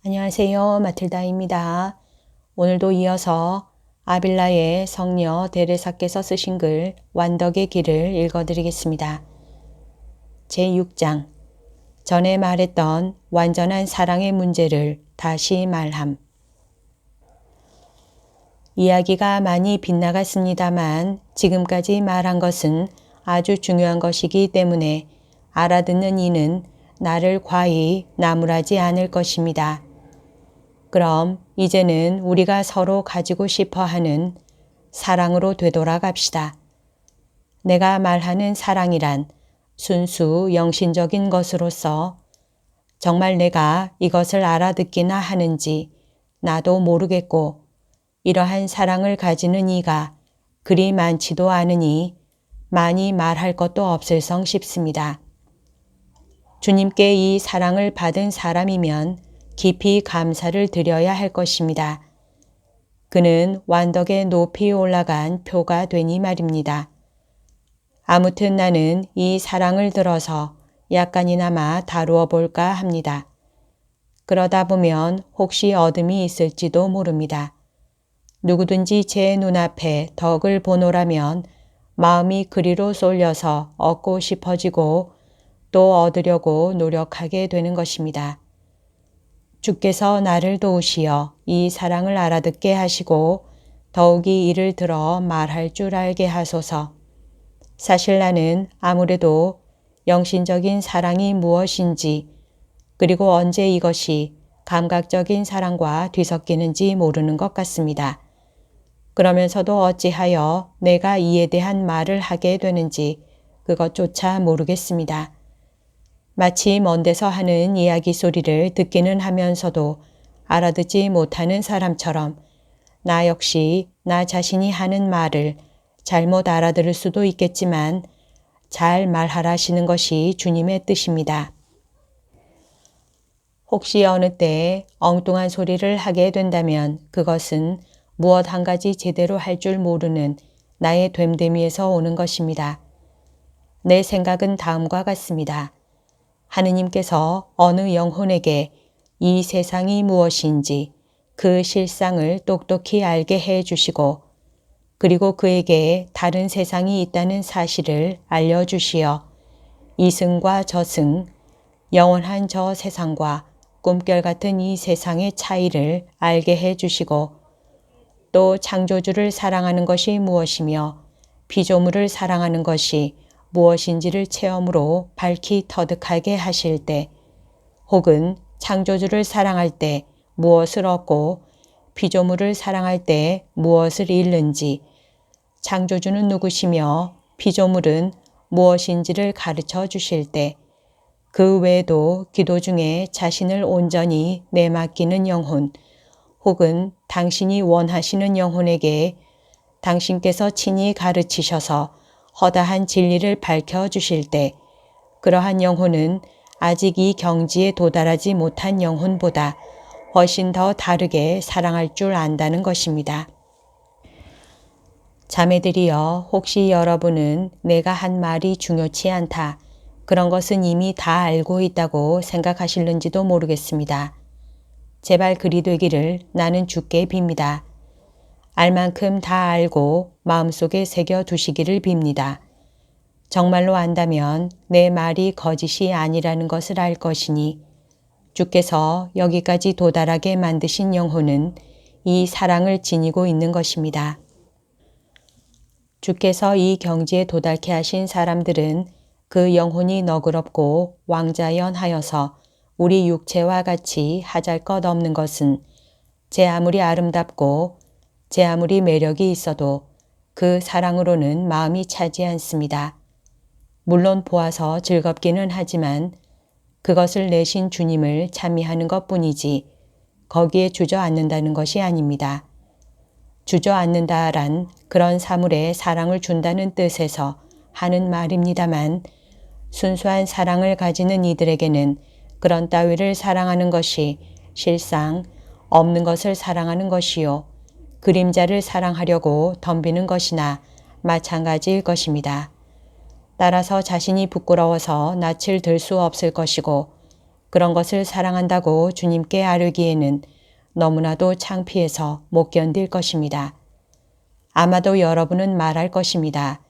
안녕하세요. 마틸다입니다. 오늘도 이어서 아빌라의 성녀 데레사께서 쓰신 글 완덕의 길을 읽어드리겠습니다. 제6장 전에 말했던 완전한 사랑의 문제를 다시 말함. 이야기가 많이 빗나갔습니다만 지금까지 말한 것은 아주 중요한 것이기 때문에 알아듣는 이는 나를 과히 나무라지 않을 것입니다. 그럼 이제는 우리가 서로 가지고 싶어 하는 사랑으로 되돌아갑시다. 내가 말하는 사랑이란 순수 영신적인 것으로서 정말 내가 이것을 알아듣기나 하는지 나도 모르겠고 이러한 사랑을 가지는 이가 그리 많지도 않으니 많이 말할 것도 없을성 싶습니다. 주님께 이 사랑을 받은 사람이면 깊이 감사를 드려야 할 것입니다. 그는 완덕에 높이 올라간 표가 되니 말입니다. 아무튼 나는 이 사랑을 들어서 약간이나마 다루어 볼까 합니다. 그러다 보면 혹시 얻음이 있을지도 모릅니다. 누구든지 제 눈앞에 덕을 보노라면 마음이 그리로 쏠려서 얻고 싶어지고 또 얻으려고 노력하게 되는 것입니다. 주께서 나를 도우시어 이 사랑을 알아듣게 하시고 더욱이 이를 들어 말할 줄 알게 하소서. 사실 나는 아무래도 영신적인 사랑이 무엇인지 그리고 언제 이것이 감각적인 사랑과 뒤섞이는지 모르는 것 같습니다. 그러면서도 어찌하여 내가 이에 대한 말을 하게 되는지 그것조차 모르겠습니다. 마치 먼 데서 하는 이야기 소리를 듣기는 하면서도 알아듣지 못하는 사람처럼 나 역시 나 자신이 하는 말을 잘못 알아들을 수도 있겠지만 잘 말하라시는 것이 주님의 뜻입니다. 혹시 어느 때 엉뚱한 소리를 하게 된다면 그것은 무엇 한 가지 제대로 할 줄 모르는 나의 됨됨이에서 오는 것입니다. 내 생각은 다음과 같습니다. 하느님께서 어느 영혼에게 이 세상이 무엇인지 그 실상을 똑똑히 알게 해 주시고 그리고 그에게 다른 세상이 있다는 사실을 알려주시어 이승과 저승, 영원한 저 세상과 꿈결 같은 이 세상의 차이를 알게 해 주시고 또 창조주를 사랑하는 것이 무엇이며 피조물을 사랑하는 것이 무엇인지를 체험으로 밝히 터득하게 하실 때 혹은 창조주를 사랑할 때 무엇을 얻고 피조물을 사랑할 때 무엇을 잃는지 창조주는 누구시며 피조물은 무엇인지를 가르쳐 주실 때 그 외에도 기도 중에 자신을 온전히 내맡기는 영혼 혹은 당신이 원하시는 영혼에게 당신께서 친히 가르치셔서 허다한 진리를 밝혀주실 때 그러한 영혼은 아직 이 경지에 도달하지 못한 영혼보다 훨씬 더 다르게 사랑할 줄 안다는 것입니다. 자매들이여, 혹시 여러분은 내가 한 말이 중요치 않다, 그런 것은 이미 다 알고 있다고 생각하실는지도 모르겠습니다. 제발 그리 되기를 나는 주께 빕니다. 알 만큼 다 알고 마음속에 새겨 두시기를 빕니다. 정말로 안다면 내 말이 거짓이 아니라는 것을 알 것이니 주께서 여기까지 도달하게 만드신 영혼은 이 사랑을 지니고 있는 것입니다. 주께서 이 경지에 도달케 하신 사람들은 그 영혼이 너그럽고 왕자연하여서 우리 육체와 같이 하잘것없는 것은 제 아무리 아름답고 제 아무리 매력이 있어도 그 사랑으로는 마음이 차지 않습니다. 물론 보아서 즐겁기는 하지만 그것을 내신 주님을 찬미하는 것뿐이지 거기에 주저앉는다는 것이 아닙니다. 주저앉는다란 그런 사물에 사랑을 준다는 뜻에서 하는 말입니다만 순수한 사랑을 가지는 이들에게는 그런 따위를 사랑하는 것이 실상 없는 것을 사랑하는 것이요 그림자를 사랑하려고 덤비는 것이나 마찬가지일 것입니다. 따라서 자신이 부끄러워서 낯을 들 수 없을 것이고 그런 것을 사랑한다고 주님께 아뢰기에는 너무나도 창피해서 못 견딜 것입니다. 아마도 여러분은 말할 것입니다.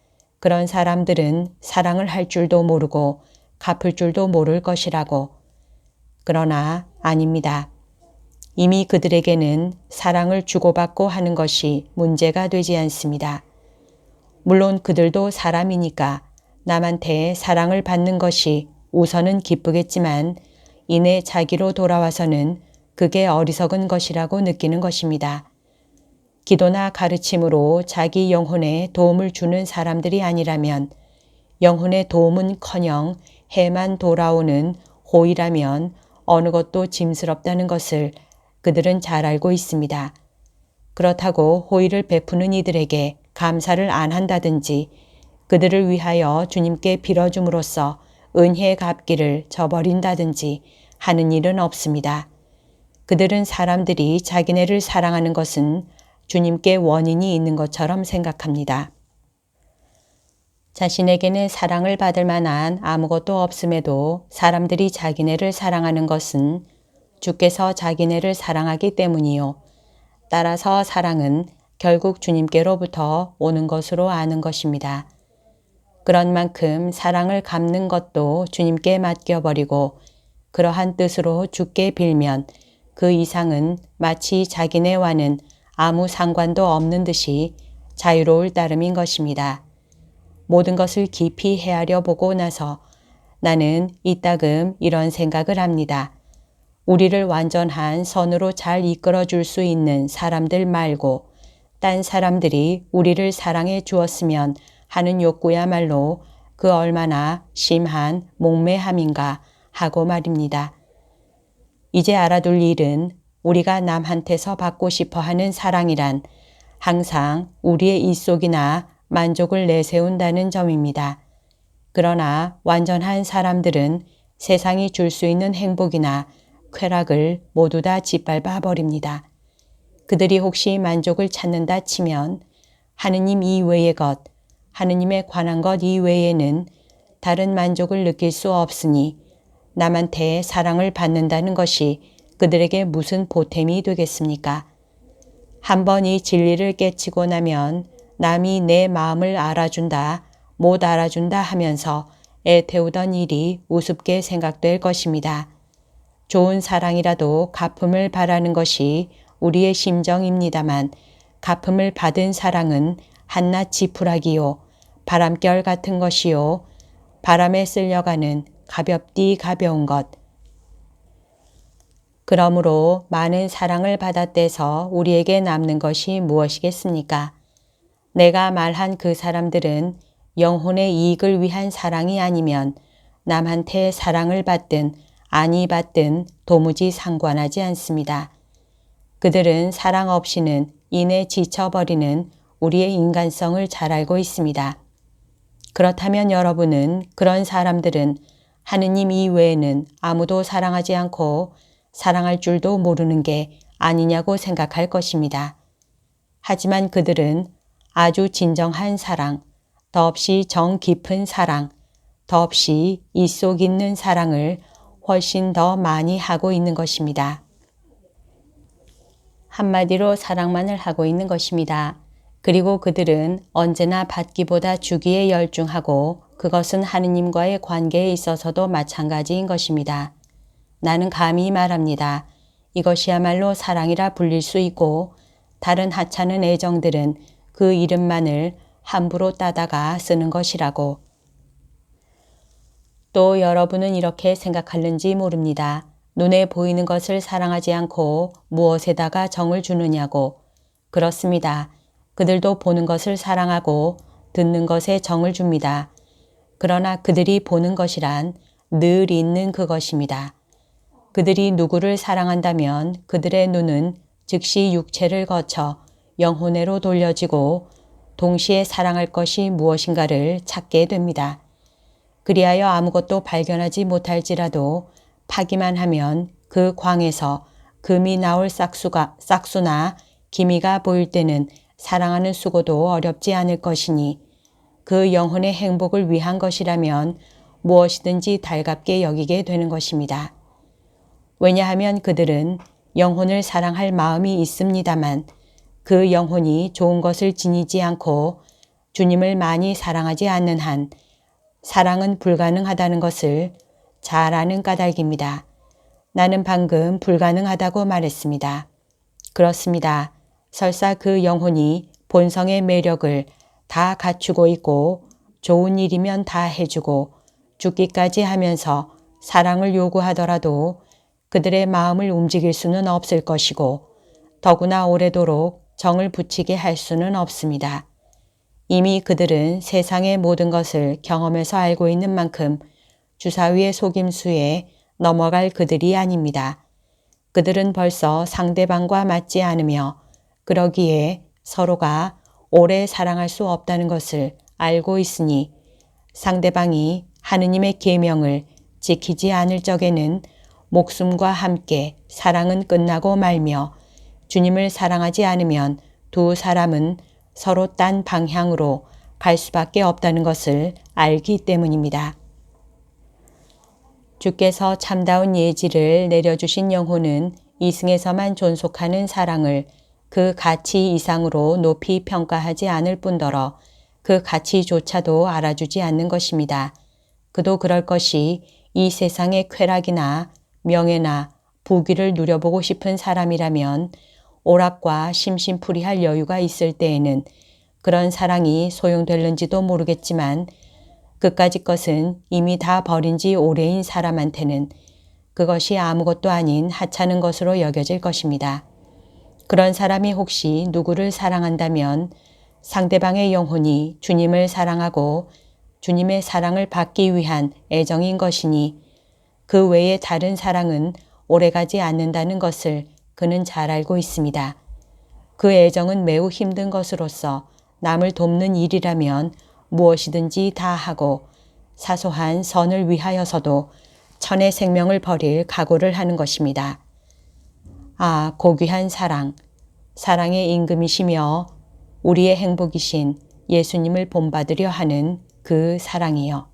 그런 사람들은 사랑을 할 줄도 모르고 갚을 줄도 모를 것이라고. 그러나 아닙니다. 이미 그들에게는 사랑을 주고받고 하는 것이 문제가 되지 않습니다. 물론 그들도 사람이니까 남한테 사랑을 받는 것이 우선은 기쁘겠지만 이내 자기로 돌아와서는 그게 어리석은 것이라고 느끼는 것입니다. 기도나 가르침으로 자기 영혼에 도움을 주는 사람들이 아니라면, 영혼의 도움은커녕 해만 돌아오는 호의라면 어느 것도 짐스럽다는 것을 그들은 잘 알고 있습니다. 그렇다고 호의를 베푸는 이들에게 감사를 안 한다든지 그들을 위하여 주님께 빌어줌으로써 은혜 갚기를 저버린다든지 하는 일은 없습니다. 그들은 사람들이 자기네를 사랑하는 것은 주님께 원인이 있는 것처럼 생각합니다. 자신에게는 사랑을 받을 만한 아무것도 없음에도 사람들이 자기네를 사랑하는 것은 주께서 자기네를 사랑하기 때문이요. 따라서 사랑은 결국 주님께로부터 오는 것으로 아는 것입니다. 그런 만큼 사랑을 갚는 것도 주님께 맡겨버리고 그러한 뜻으로 주께 빌면 그 이상은 마치 자기네와는 아무 상관도 없는 듯이 자유로울 따름인 것입니다. 모든 것을 깊이 헤아려 보고 나서 나는 이따금 이런 생각을 합니다. 우리를 완전한 선으로 잘 이끌어 줄 수 있는 사람들 말고 딴 사람들이 우리를 사랑해 주었으면 하는 욕구야말로 그 얼마나 심한 목매함인가 하고 말입니다. 이제 알아둘 일은 우리가 남한테서 받고 싶어 하는 사랑이란 항상 우리의 입속이나 만족을 내세운다는 점입니다. 그러나 완전한 사람들은 세상이 줄 수 있는 행복이나 쾌락을 모두 다 짓밟아 버립니다. 그들이 혹시 만족을 찾는다 치면 하느님 이외의 것, 하느님에 관한 것 이외에는 다른 만족을 느낄 수 없으니 남한테 사랑을 받는다는 것이 그들에게 무슨 보탬이 되겠습니까? 한번 이 진리를 깨치고 나면 남이 내 마음을 알아준다, 못 알아준다 하면서 애태우던 일이 우습게 생각될 것입니다. 좋은 사랑이라도 갚음을 바라는 것이 우리의 심정입니다만 갚음을 받은 사랑은 한낱 지푸라기요, 바람결 같은 것이요, 바람에 쓸려가는 가볍디 가벼운 것. 그러므로 많은 사랑을 받았대서 우리에게 남는 것이 무엇이겠습니까? 내가 말한 그 사람들은 영혼의 이익을 위한 사랑이 아니면 남한테 사랑을 받든 아니 받든 도무지 상관하지 않습니다. 그들은 사랑 없이는 이내 지쳐버리는 우리의 인간성을 잘 알고 있습니다. 그렇다면 여러분은 그런 사람들은 하느님 이외에는 아무도 사랑하지 않고 사랑할 줄도 모르는 게 아니냐고 생각할 것입니다. 하지만 그들은 아주 진정한 사랑, 더없이 정 깊은 사랑, 더없이 이속 있는 사랑을 훨씬 더 많이 하고 있는 것입니다. 한마디로 사랑만을 하고 있는 것입니다. 그리고 그들은 언제나 받기보다 주기에 열중하고 그것은 하느님과의 관계에 있어서도 마찬가지인 것입니다. 나는 감히 말합니다. 이것이야말로 사랑이라 불릴 수 있고 다른 하찮은 애정들은 그 이름만을 함부로 따다가 쓰는 것이라고. 또 여러분은 이렇게 생각하는지 모릅니다. 눈에 보이는 것을 사랑하지 않고 무엇에다가 정을 주느냐고. 그렇습니다. 그들도 보는 것을 사랑하고 듣는 것에 정을 줍니다. 그러나 그들이 보는 것이란 늘 있는 그것입니다. 그들이 누구를 사랑한다면 그들의 눈은 즉시 육체를 거쳐 영혼애로 돌려지고 동시에 사랑할 것이 무엇인가를 찾게 됩니다. 그리하여 아무것도 발견하지 못할지라도 파기만 하면 그 광에서 금이 나올 싹수나 기미가 보일 때는 사랑하는 수고도 어렵지 않을 것이니 그 영혼의 행복을 위한 것이라면 무엇이든지 달갑게 여기게 되는 것입니다. 왜냐하면 그들은 영혼을 사랑할 마음이 있습니다만 그 영혼이 좋은 것을 지니지 않고 주님을 많이 사랑하지 않는 한 사랑은 불가능하다는 것을 잘 아는 까닭입니다. 나는 방금 불가능하다고 말했습니다. 그렇습니다. 설사 그 영혼이 본성의 매력을 다 갖추고 있고 좋은 일이면 다 해주고 죽기까지 하면서 사랑을 요구하더라도 그들의 마음을 움직일 수는 없을 것이고 더구나 오래도록 정을 붙이게 할 수는 없습니다. 이미 그들은 세상의 모든 것을 경험해서 알고 있는 만큼 주사위의 속임수에 넘어갈 그들이 아닙니다. 그들은 벌써 상대방과 맞지 않으며 그러기에 서로가 오래 사랑할 수 없다는 것을 알고 있으니 상대방이 하느님의 계명을 지키지 않을 적에는 목숨과 함께 사랑은 끝나고 말며 주님을 사랑하지 않으면 두 사람은 서로 딴 방향으로 갈 수밖에 없다는 것을 알기 때문입니다. 주께서 참다운 예지를 내려주신 영혼은 이승에서만 존속하는 사랑을 그 가치 이상으로 높이 평가하지 않을 뿐더러 그 가치조차도 알아주지 않는 것입니다. 그도 그럴 것이 이 세상의 쾌락이나 명예나 부귀를 누려보고 싶은 사람이라면 오락과 심심풀이할 여유가 있을 때에는 그런 사랑이 소용될는지도 모르겠지만 그까짓 것은 이미 다 버린 지 오래인 사람한테는 그것이 아무것도 아닌 하찮은 것으로 여겨질 것입니다. 그런 사람이 혹시 누구를 사랑한다면 상대방의 영혼이 주님을 사랑하고 주님의 사랑을 받기 위한 애정인 것이니 그 외에 다른 사랑은 오래가지 않는다는 것을 그는 잘 알고 있습니다. 그 애정은 매우 힘든 것으로서 남을 돕는 일이라면 무엇이든지 다 하고 사소한 선을 위하여서도 천의 생명을 버릴 각오를 하는 것입니다. 아, 고귀한 사랑, 사랑의 임금이시며 우리의 행복이신 예수님을 본받으려 하는 그 사랑이요.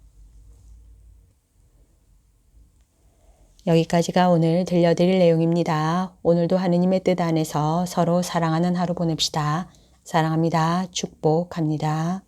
여기까지가 오늘 들려드릴 내용입니다. 오늘도 하느님의 뜻 안에서 서로 사랑하는 하루 보냅시다. 사랑합니다. 축복합니다.